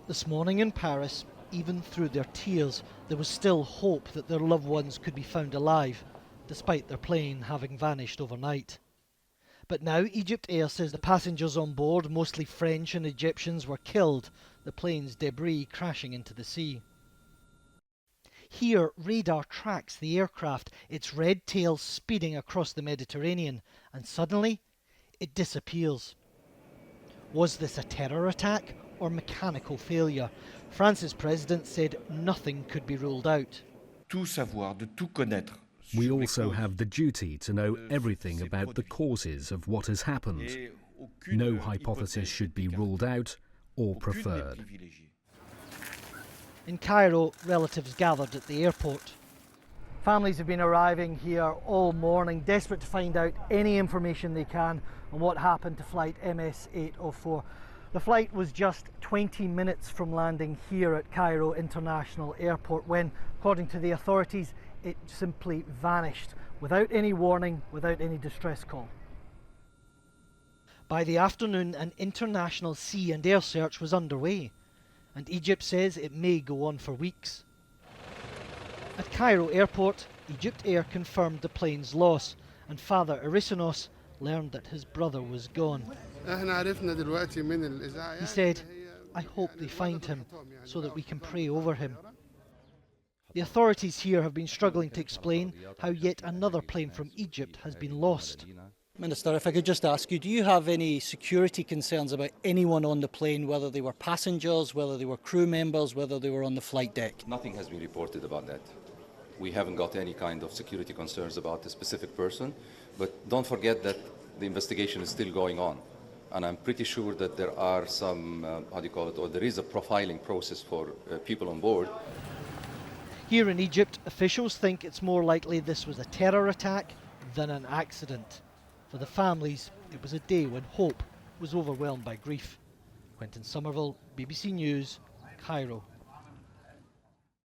This morning in Paris, even through their tears, there was still hope that their loved ones could be found alive, despite their plane having vanished overnight. But now EgyptAir says the passengers on board, mostly French and Egyptians, were killed, the plane's debris crashing into the sea. Here, radar tracks the aircraft, its red tail speeding across the Mediterranean, and suddenly it disappears. Was this a terror attack or mechanical failure? France's president said nothing could be ruled out. We also have the duty to know everything about the causes of what has happened. No hypothesis should be ruled out or preferred. In Cairo, relatives gathered at the airport. Families have been arriving here all morning, desperate to find out any information they can on what happened to Flight MS804. The flight was just 20 minutes from landing here at Cairo International Airport when, according to the authorities, it simply vanished without any warning, without any distress call. By the afternoon, an international sea and air search was underway, and Egypt says it may go on for weeks. At Cairo Airport, EgyptAir confirmed the plane's loss, and Father Erisonos learned that his brother was gone. He said, "I hope they find him so that we can pray over him." The authorities here have been struggling to explain how yet another plane from Egypt has been lost. Minister, if I could just ask you, do you have any security concerns about anyone on the plane, whether they were passengers, whether they were crew members, whether they were on the flight deck? Nothing has been reported about that. We haven't got any kind of security concerns about a specific person, but don't forget that the investigation is still going on. And I'm pretty sure that there are some, there is a profiling process for people on board. Here in Egypt, officials think it's more likely this was a terror attack than an accident. For the families, it was a day when hope was overwhelmed by grief. Quentin Somerville, BBC News, Cairo.